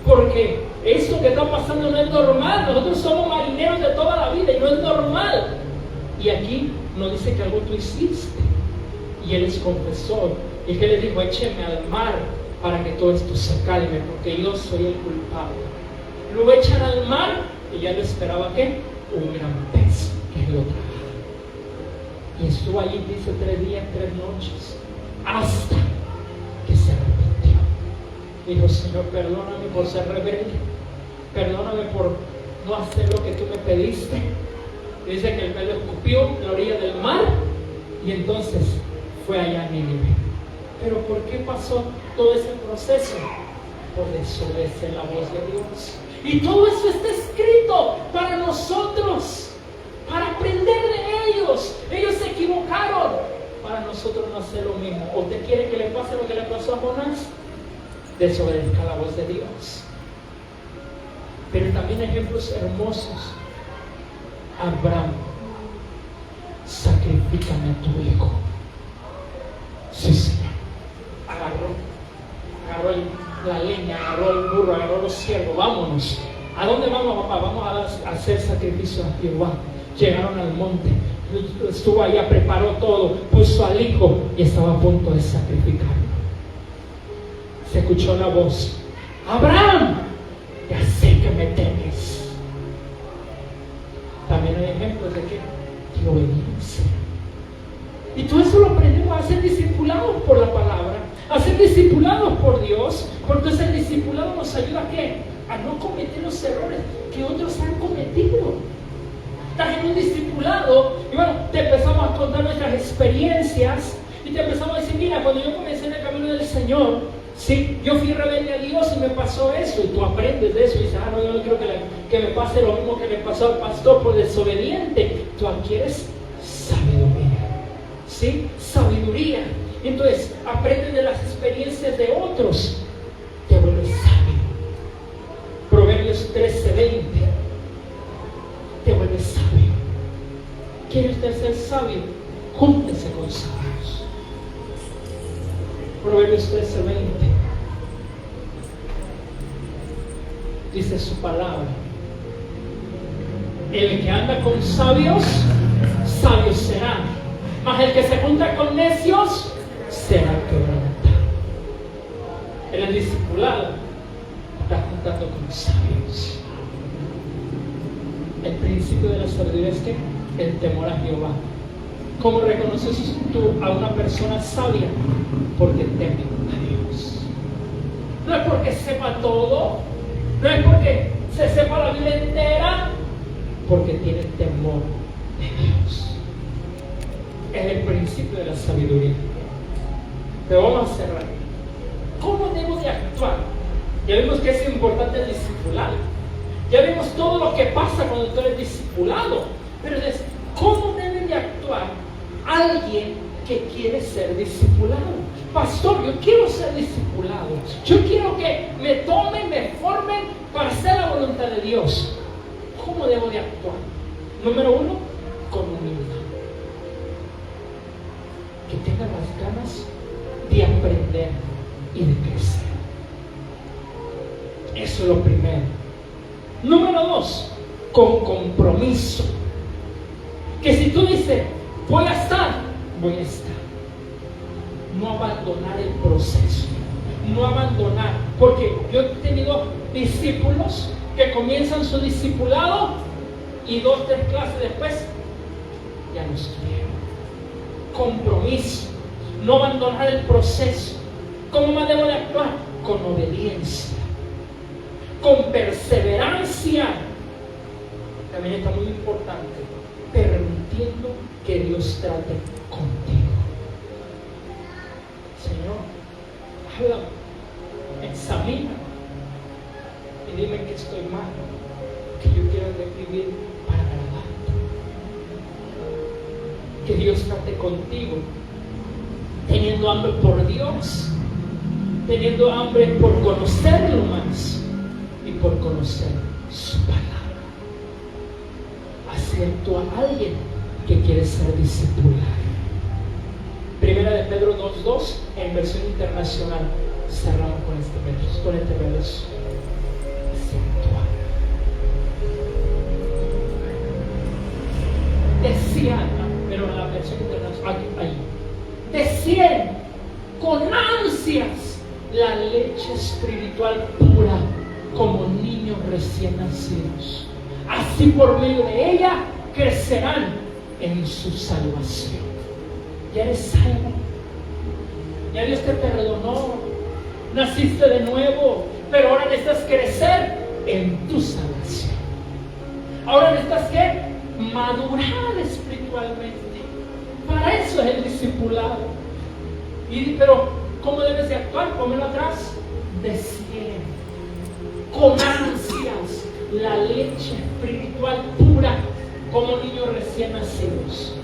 Porque esto que está pasando no es normal. Nosotros somos marineros de toda la vida y no es normal. Y aquí nos dice que algo tú hiciste. Y él les confesó. Y que le dijo, écheme al mar para que todo esto se calme, porque yo soy el culpable. Lo echan al mar y ya le esperaba, ¿qué? Un gran pez que lo tragara. Y estuvo allí, dice, 3 días, 3 noches, hasta que se arrepintió. Dijo, Señor, perdóname por ser rebelde, perdóname por no hacer lo que tú me pediste. Dice que el pez lo escupió en la orilla del mar y entonces fue allá a Nínive. Pero ¿por qué pasó todo ese proceso? Por desobedecer la voz de Dios. Y todo eso está escrito para nosotros, para aprender de ellos. Ellos se equivocaron, para nosotros no hacer lo mismo. ¿Usted quiere que le pase lo que le pasó a Jonás? Desobedezca la voz de Dios. Pero también ejemplos hermosos. Abraham, sacrifícame a tu hijo. Sí, Señor. Agarró la leña, agarró el burro, agarró los siervos. Vámonos. ¿A dónde vamos, papá? Vamos a hacer sacrificio a Jehová. Llegaron al monte. Estuvo allá, preparó todo, puso al hijo y estaba a punto de sacrificarlo. Se escuchó la voz: Abraham, ya sé que me temes. También hay ejemplos de que de obediencia. Y todo eso lo aprendemos a ser discipulados por la palabra, a ser discipulados por Dios, porque ese discipulado nos ayuda ¿a qué? A no cometer los errores que otros han cometido. Estás en un discipulado y bueno, te empezamos a contar nuestras experiencias y te empezamos a decir, mira, cuando yo comencé en el camino del Señor, sí, yo fui rebelde a Dios y me pasó eso, y tú aprendes de eso y dices, no, yo no quiero que me pase lo mismo que le pasó al pastor por desobediente. Tú adquieres sabiduría, ¿sí? Sabiduría. Entonces, aprendes de las experiencias de otros, te vuelves sabio. Proverbios 13:20, te vuelves sabio. ¿Quiere usted ser sabio? Júntese con sabios. Proverbios 13:20 dice su palabra: el que anda con sabios sabios serán, mas el que se junta con necios será quebrantado. En el discipulado está juntando con sabios. El principio de la sabiduría es que el temor a Jehová. ¿Cómo reconoces tú a una persona sabia? Porque teme a Dios. No es porque sepa todo, no es porque se sepa la Biblia entera, porque tiene temor de Dios. Es el principio de la sabiduría. Pero vamos a cerrar. ¿Cómo debo de actuar? Ya vimos que es importante el discipulado. Ya vimos todo lo que pasa cuando tú eres discipulado. Pero ¿cómo debe de actuar alguien que quiere ser discipulado? Pastor, yo quiero ser discipulado. Yo quiero que me tomen, me formen para hacer la voluntad de Dios. ¿Cómo debo de actuar? Número 1, con humildad. Que tenga las ganas de aprender y de crecer. Eso es lo primero. Número 2, con compromiso. Que si tú dices, voy a estar, voy a estar. No abandonar el proceso. No abandonar. Porque yo he tenido discípulos que comienzan su discipulado y 2, 3 clases después ya no estuvieron. Compromiso. No abandonar el proceso. ¿Cómo más debo de actuar? Con obediencia. Con perseverancia. También está muy importante. Permitiendo que Dios trate contigo. Señor, háblame, examina y dime que estoy mal, que yo quiero vivir para agradarte. Que Dios trate contigo, teniendo hambre por Dios, teniendo hambre por conocerlo más y por conocer su palabra. Así actúa alguien que quiere ser discipulado. Primera de Pedro 2:2 en versión internacional. Cerramos con este verso. Así actúa. Decían, pero en la versión internacional, ahí. Decían con ansias la leche espiritual pura como niños recién nacidos. Así por medio de ella crecerán en su salvación. Ya eres salvo. Ya Dios te perdonó. Naciste de nuevo. Pero ahora necesitas crecer en tu salvación. Ahora necesitas ¿qué? Madurar espiritualmente. Para eso es el discipulado. Pero ¿cómo debes de actuar? Póngelo atrás. Deseen con ansias la leche espiritual pura como niños recién nacidos.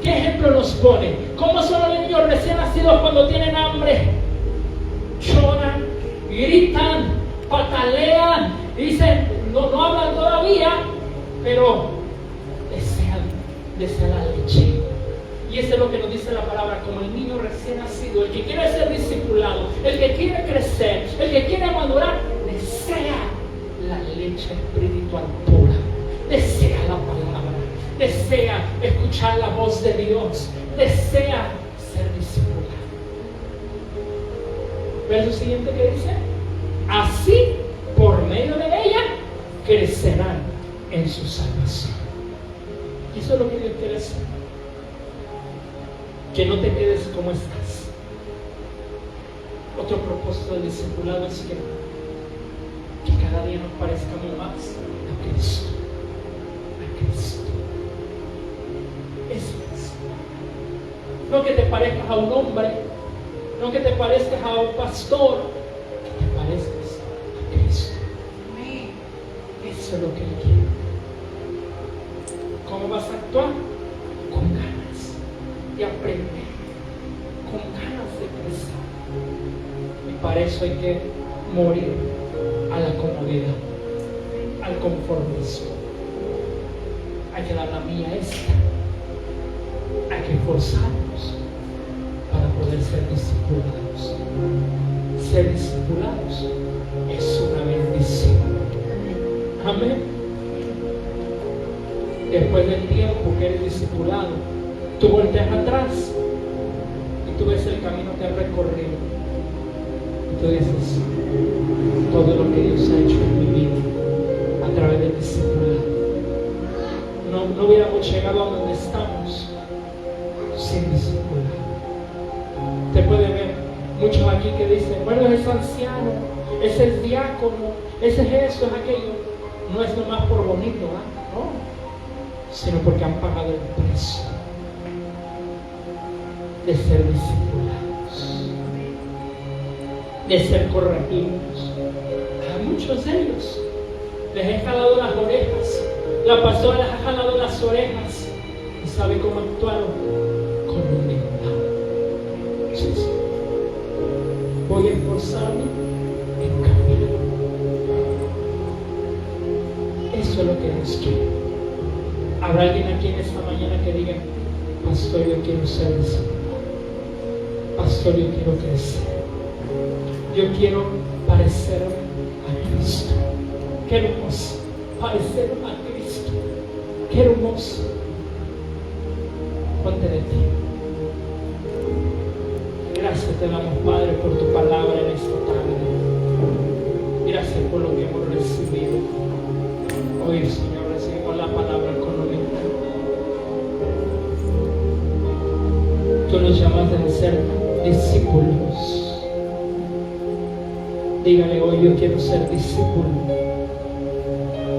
¿Qué ejemplo nos pone? ¿Cómo son los niños recién nacidos cuando tienen hambre? Lloran, gritan, patalean, dicen, no hablan todavía, pero desean la leche. Y eso es lo que nos dice la palabra, como el niño recién nacido, el que quiere ser discipulado, el que quiere crecer, el que quiere madurar, desea la leche espiritual pura, desea la palabra, desea escuchar la voz de Dios, desea ser discipulado. Verso siguiente que dice, así por medio de ella crecerán en su salvación. Y eso es lo que Dios quiere hacer. Que no te quedes como estás. Otro propósito del discipulado es que cada día nos parezcamos más a Cristo. A Cristo. Eso es. No que te parezcas a un hombre, no que te parezcas a un pastor, que te parezcas a Cristo. Eso es lo que Él quiere. ¿Cómo vas a actuar? Con ganas de aprender, con ganas de crecer. Y para eso hay que morir a la comodidad, al conformismo. Hay que dar la mía esta. Hay que esforzarnos para poder ser discipulados. Ser discipulados es una bendición. Amén. Después del tiempo que eres discipulado, tú volteas atrás y tú ves el camino que has recorrido. Y tú dices, todo lo que Dios ha hecho en mi vida a través del discipulado. No hubiéramos llegado a donde estamos sin discipulado. Usted puede ver muchos aquí que dicen, bueno, ese es anciano, ese es diácono, ese es eso, es aquello. No es nomás por bonito, no, sino porque han pagado el precio de ser discipulados, de ser corregidos. A muchos de ellos les he jalado las orejas, la pastora les ha jalado las orejas y sabe cómo actuaron, con humildad. Sí, sí. Voy a esforzarme en cambiar. Eso es lo que Dios quiere. Habrá alguien aquí en esta mañana que diga, pastor, yo quiero ser discipulado. Pastor, yo quiero crecer. Yo quiero parecerme a Cristo. Qué hermoso, parecerme a Cristo. Qué hermoso. Ponte de ti. Gracias te damos, Padre, por tu palabra en esta tarde. Gracias por lo que hemos recibido. Hoy, Señor, recibimos la palabra con humildad. Tú nos llamaste a ser discípulos. Dígale hoy, yo quiero ser discípulo.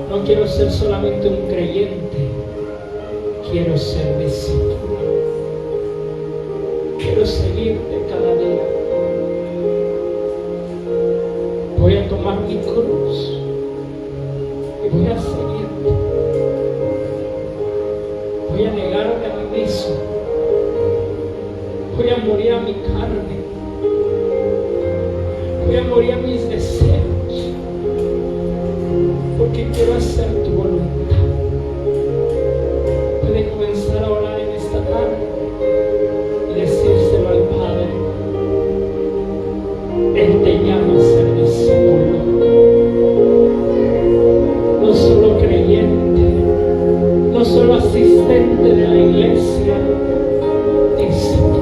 No quiero ser solamente un creyente, quiero ser discípulo. Quiero seguirte cada día. Voy a tomar mi cruz y voy a seguirte. Voy a negarme a mí mismo. Voy a morir a mi carne. Voy a morir a mis deseos, porque quiero hacer tu voluntad. Puede comenzar a orar en esta tarde y decírselo al Padre. Él te llama a ser discípulo, no solo creyente, no solo asistente de la iglesia, discípulo.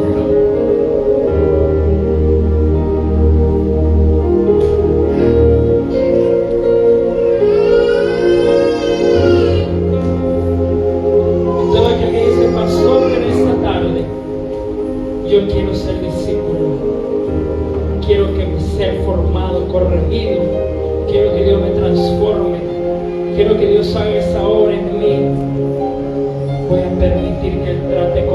Yo quiero ser discípulo, quiero que ser formado, corregido, quiero que Dios me transforme, quiero que Dios haga esa obra en mí. Voy a permitir que Él trate